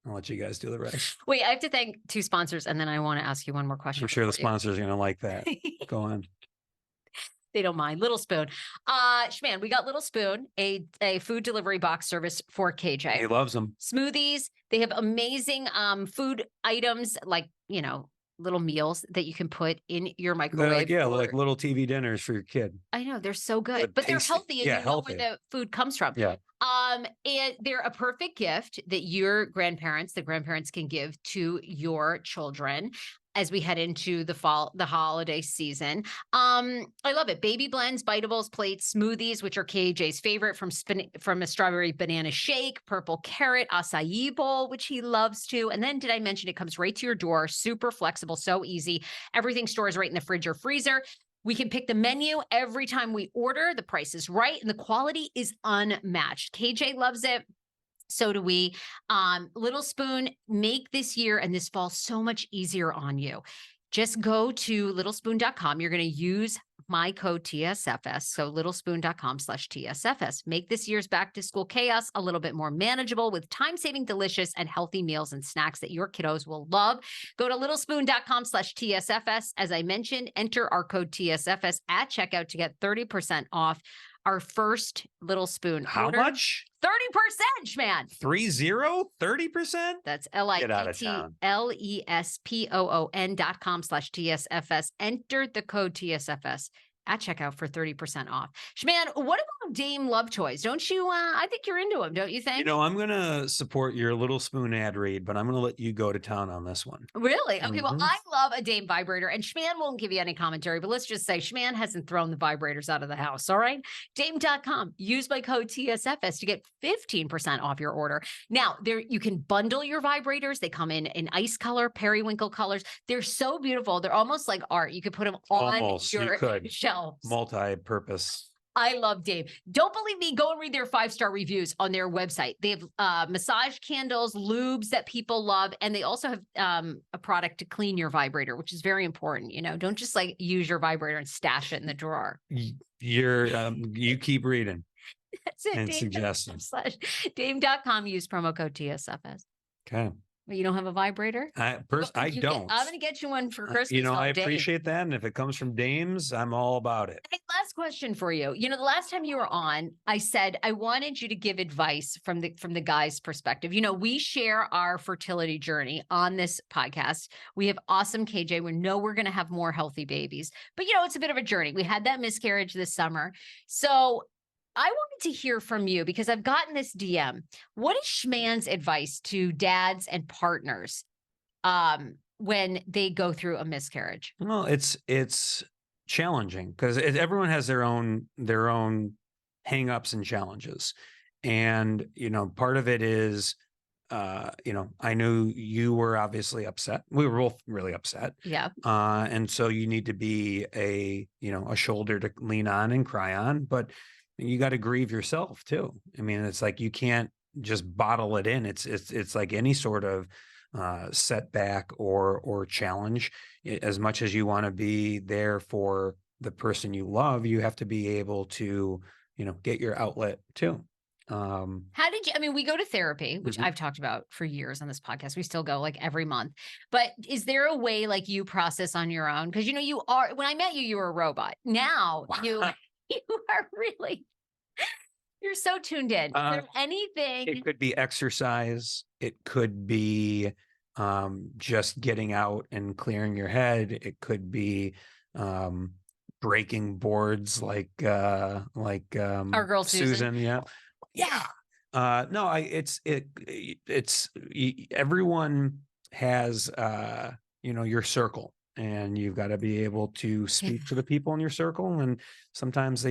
I'll let you guys do the rest. Wait, I have to thank 2 sponsors, and then I want to ask you one more question. I'm sure the sponsors are going to like that. Go on. They don't mind. Little Spoon. Schman, we got Little Spoon, a food delivery box service for KJ. He loves them. Smoothies. They have amazing food items like, little meals that you can put in your microwave. Like little TV dinners for your kid. I know. They're so good. But they're healthy, and know where the food comes from. Yeah. And they're a perfect gift that the grandparents can give to your children as we head into the holiday season. I love it. Baby blends, biteables, plates, smoothies, which are KJ's favorite, from a strawberry banana shake, purple carrot, acai bowl, which he loves too. And then did I mention it comes right to your door, super flexible, so easy. Everything stores right in the fridge or freezer. We can pick the menu every time we order. The price is right and the quality is unmatched. KJ loves it. So do we. Little Spoon, make this year and this fall so much easier on you. Just go to littlespoon.com. You're going to use my code TSFS. So littlespoon.com/TSFS. Make this year's back to school chaos a little bit more manageable with time-saving, delicious, and healthy meals and snacks that your kiddos will love. Go to littlespoon.com/TSFS. As I mentioned, enter our code TSFS at checkout to get 30% off our first Little Spoon order. How much? 30%, man. 30%? That's LITTLESPOON.com/TSFS. Enter the code TSFS at checkout for 30% off. Schman, what about Dame Love Toys? Don't you, I think you're into them, don't you think? I'm going to support your Little Spoon ad read, but I'm going to let you go to town on this one. Really? Okay, well, I love a Dame vibrator, and Schman won't give you any commentary, but let's just say Schman hasn't thrown the vibrators out of the house, all right? Dame.com. Use my code TSFS to get 15% off your order. Now, you can bundle your vibrators. They come in ice color, periwinkle colors. They're so beautiful. They're almost like art. You could put them on your shelf. Multi-purpose. I love Dame. Don't believe me? Go and read their 5-star reviews on their website. They have massage candles, lubes that people love, and they also have a product to clean your vibrator, which is very important. Don't just use your vibrator and stash it in the drawer. You keep reading. That's it. And suggestions. Dame.com. Use promo code TSFS. Okay. Well, you don't have a vibrator? I don't. I'm going to get you one for Christmas. I appreciate that. And if it comes from Dames, I'm all about it. Hey, last question for you. The last time you were on, I said I wanted you to give advice from the guy's perspective. We share our fertility journey on this podcast. We have awesome KJ. We know we're going to have more healthy babies. But, it's a bit of a journey. We had that miscarriage this summer. So I wanted to hear from you because I've gotten this DM. What is Schman's advice to dads and partners when they go through a miscarriage? Well, it's challenging because everyone has their own hang-ups and challenges. And, part of it is, I knew you were obviously upset. We were both really upset. Yeah. And so you need to be a shoulder to lean on and cry on, but you got to grieve yourself too. I mean, it's like, you can't just bottle it in. It's like any sort of setback or challenge. As much as you want to be there for the person you love, you have to be able to, get your outlet too. How did you, we go to therapy, which I've talked about for years on this podcast. We still go like every month, but is there a way like you process on your own? Cause you are, when I met you, you were a robot. Now you are really, you're so tuned in. Is there anything? It could be exercise. It could be just getting out and clearing your head. It could be breaking boards like our girl Susan. Yeah. No, it's everyone has your circle. And you've got to be able to speak to the people in your circle. And sometimes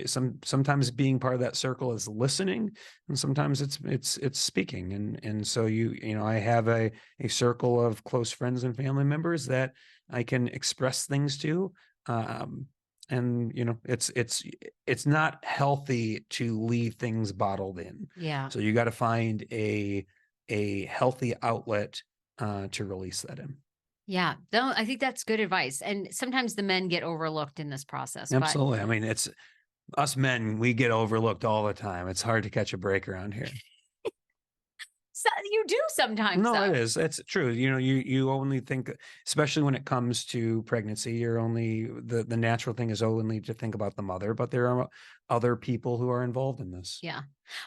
sometimes being part of that circle is listening, and sometimes it's speaking. And so I have a circle of close friends and family members that I can express things to. And it's not healthy to leave things bottled in. Yeah. So you got to find a healthy outlet to release that in. Yeah, no, I think that's good advice. And sometimes the men get overlooked in this process. Absolutely. But it's us men, we get overlooked all the time. It's hard to catch a break around here. So you do sometimes, No, it though. is. It's true. You only think, especially when it comes to pregnancy, you're only the natural thing is only to think about the mother, but there are other people who are involved in this. Yeah.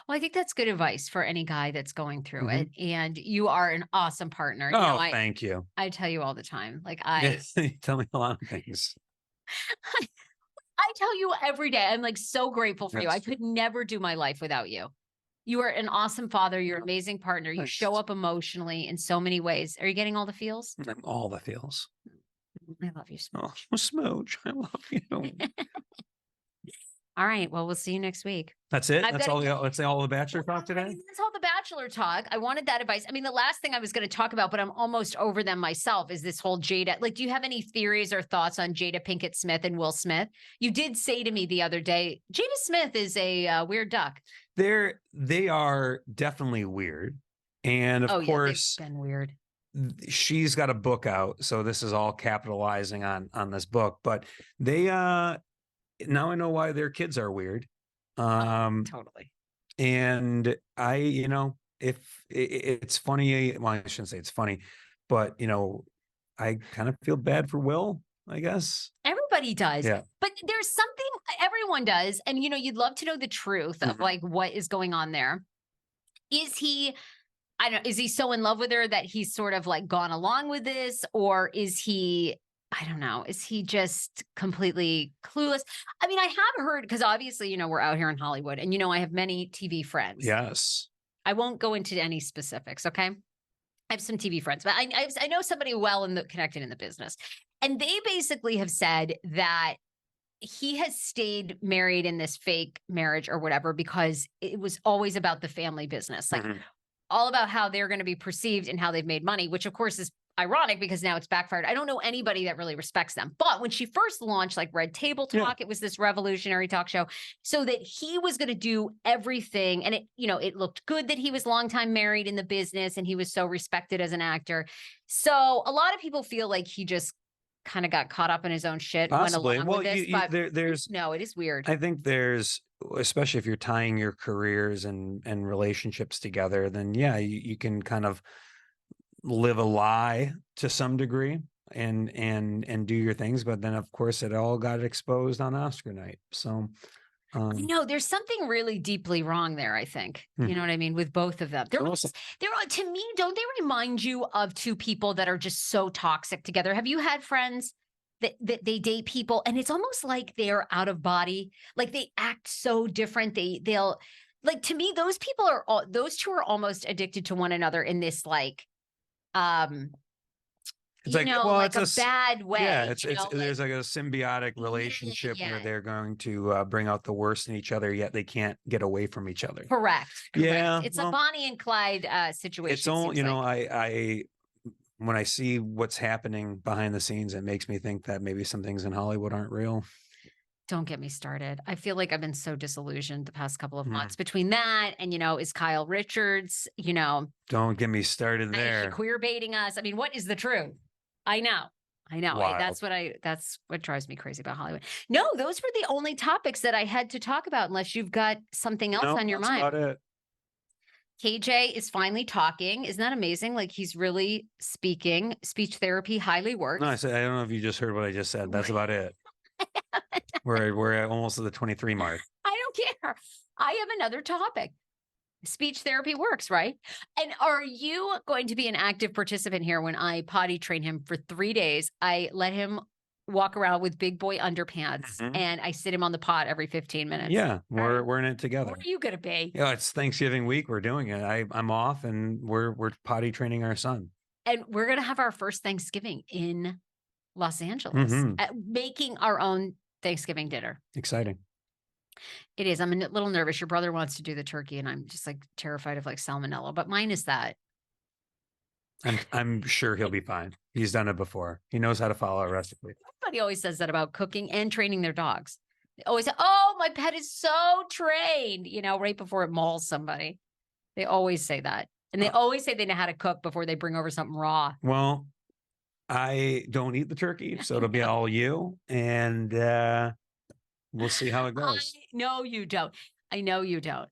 Well, I think that's good advice for any guy that's going through Mhm. it. And you are an awesome partner. Oh, thank you. I tell you all the time. Like Yes, you tell me a lot of things. I tell you every day. I'm like so grateful for you. I That's could never do my life without you. You are an awesome father. You're an amazing partner. You show Thanks. up emotionally in so many ways. Are you getting all the feels? All the feels. I love you. Oh, smooch. I love you. All right. Well, we'll see you next week. That's it. I've That's gotta all. That's all the bachelor talk today. That's all the bachelor talk. I wanted that advice. I mean, the last thing I was going to talk about, but I'm almost over them myself, is this whole Jada. Like, do you have any theories or thoughts on Jada Pinkett Smith and Will Smith? You did say to me the other day, Jada Smith is a weird duck. They are definitely weird, and of course, they've been weird. She's got a book out, so this is all capitalizing on this book. But they now I know why their kids are weird. Totally. And if it's funny, well, I shouldn't say it's funny, but I kind of feel bad for Will, I guess. Everybody does. Yeah. But there's something everyone does. And, you'd love to know the truth of like what is going on there. Is he, I don't know, is he so in love with her that he's sort of like gone along with this? Or is he, I don't know, is he just completely clueless? I mean, I have heard, because obviously, we're out here in Hollywood and, I have many TV friends. Yes. I won't go into any specifics. Okay. I have some TV friends, but I know somebody well connected in the business. And they basically have said that he has stayed married in this fake marriage or whatever, because it was always about the family business, like all about how they're going to be perceived and how they've made money, which of course is ironic because now it's backfired. I don't know anybody that really respects them. But when she first launched like Red Table Talk, it was this revolutionary talk show, so that he was going to do everything. And it looked good that he was longtime married in the business and he was so respected as an actor. So a lot of people feel like he just kind of got caught up in his own shit. Possibly. Went along with this, but there's no, it is weird. I think there's, especially if you're tying your careers and relationships together, then yeah, you can kind of live a lie to some degree and do your things, but then of course it all got exposed on Oscar night. So there's something really deeply wrong there, I think. You know what I mean? With both of them. They're to me, don't they remind you of two people that are just so toxic together? Have you had friends that they date people and it's almost like they're out of body, like they act so different. They'll like, to me, those two are almost addicted to one another in this like it's like a bad way. Yeah, there's like a symbiotic relationship where they're going to bring out the worst in each other, yet they can't get away from each other. Correct. Yeah, it's a Bonnie and Clyde situation. It's all I when I see what's happening behind the scenes, it makes me think that maybe some things in Hollywood aren't real. Don't get me started. I feel like I've been so disillusioned the past couple of months between that and, is Kyle Richards, Don't get me started there. Queer baiting us. I mean, what is the truth? I know. Wild. That's what drives me crazy about Hollywood. No, those were the only topics that I had to talk about, unless you've got something else on your mind. That's about it. KJ is finally talking. Isn't that amazing? Like, he's really speaking. Speech therapy highly works. No, I don't know if you just heard what I just said. That's about it. We're at almost at the 23 mark. I don't care. I have another topic. Speech therapy works, right? And are you going to be an active participant here when I potty train him for 3 days? I let him walk around with big boy underpants and I sit him on the pot every 15 minutes. Yeah, we're in it together. Where are you going to be? Yeah, it's Thanksgiving week. We're doing it. I'm off and we're potty training our son. And we're going to have our first Thanksgiving in Los Angeles, making our own Thanksgiving dinner. Exciting. It is. I'm a little nervous. Your brother wants to do the turkey and I'm just like terrified of like salmonella, but mine is that. I'm sure he'll be fine. He's done it before. He knows how to follow a recipe. Everybody always says that about cooking and training their dogs. They always say, oh, my pet is so trained, right before it mauls somebody. They always say that. And they always say they know how to cook before they bring over something raw. Well, I don't eat the turkey, so it'll be all you. And we'll see how it goes. I know you don't.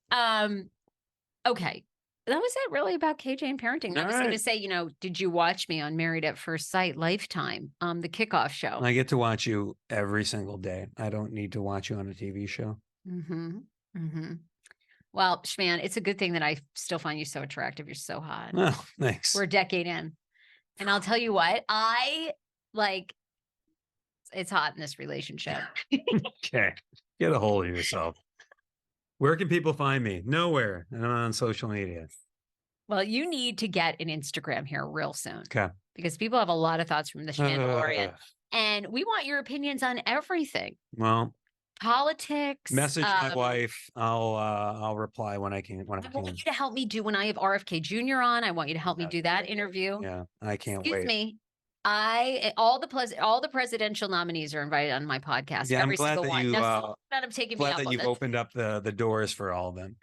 Okay. that was it really about KJ and parenting. I All was going to right. say, did you watch me on Married at First Sight Lifetime, the kickoff show? I get to watch you every single day. I don't need to watch you on a TV show. Mm-hmm. Mm-hmm. Well, Schman, it's a good thing that I still find you so attractive. You're so hot. Oh, thanks. We're a decade in. And I'll tell you what, it's hot in this relationship. Okay. Get a hold of yourself. Where can people find me? Nowhere. I'm on social media. Well, you need to get an Instagram here real soon. Okay. Because people have a lot of thoughts from the Mandalorian. And we want your opinions on everything. Well, politics. message my wife. I'll reply when I can. I want you to help me do when I have RFK Jr. on. I want you to help me do that interview. Yeah, I can't Excuse wait. me. All the presidential nominees are invited on my podcast. Yeah, every I'm glad single that one. you. Now, I'm taking me Glad up that on you've this. opened up the doors for all of them.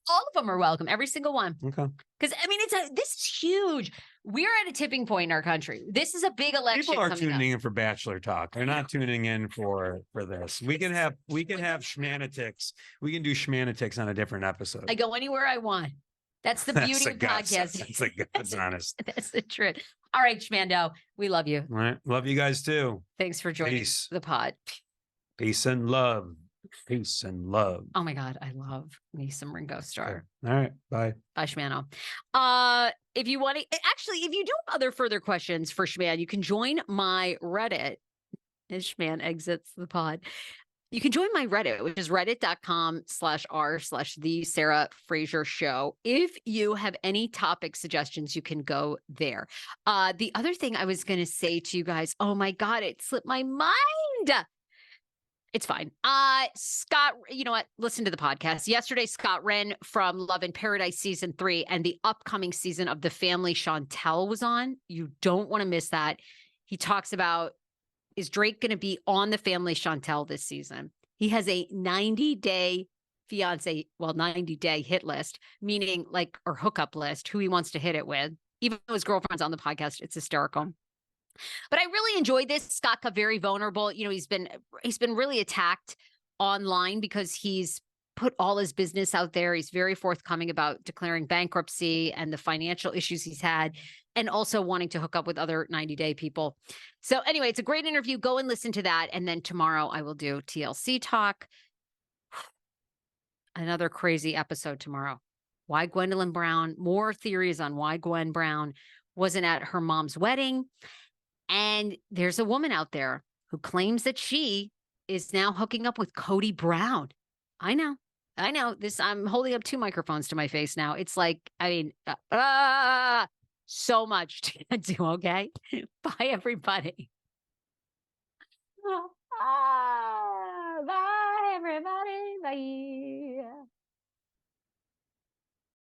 All of them are welcome. Every single one. Okay. Because I mean, this is huge. We're at a tipping point in our country. This is a big election. People are tuning in for Bachelor Talk. They're not tuning in for this. We can have schmanatics. We can do schmanatics on a different episode. I go anywhere I want. That's the beauty of podcasting. That's the guts, honest. That's the truth. All right, Schmando, we love you. All right. Love you guys too. Thanks for joining Peace. the pod. Peace and love. Peace and love. Oh my God, I love me some Ringo Starr. Okay. All right. Bye. Bye, Schmano. If you want to, actually, if you do have other further questions for Schman, you can join my Reddit as Schman exits the pod. You can join my Reddit, which is reddit.com/r/the Sarah Fraser Show. If you have any topic suggestions, you can go there. The other thing I was going to say to you guys, oh my God, it slipped my mind. It's fine. Scott, you know what? Listen to the podcast. Yesterday, Scott Wren from Love in Paradise season 3 and the upcoming season of The Family Chantel was on. You don't want to miss that. He talks about, is Drake going to be on The Family Chantel this season? He has a 90-day 90-day hit list, meaning or hookup list, who he wants to hit it with. Even though his girlfriend's on the podcast, it's hysterical. But I really enjoyed this. Scott got very vulnerable. He's been really attacked online because he's put all his business out there. He's very forthcoming about declaring bankruptcy and the financial issues he's had, and also wanting to hook up with other 90-day people. So anyway, it's a great interview. Go and listen to that. And then tomorrow I will do TLC talk. Another crazy episode tomorrow. Why Gwendolyn Brown, more theories on why Gwen Brown wasn't at her mom's wedding. And there's a woman out there who claims that she is now hooking up with Cody Brown. I know this. I'm holding up 2 microphones to my face now. It's so much to do. Okay. Bye, everybody. Bye, everybody. Bye.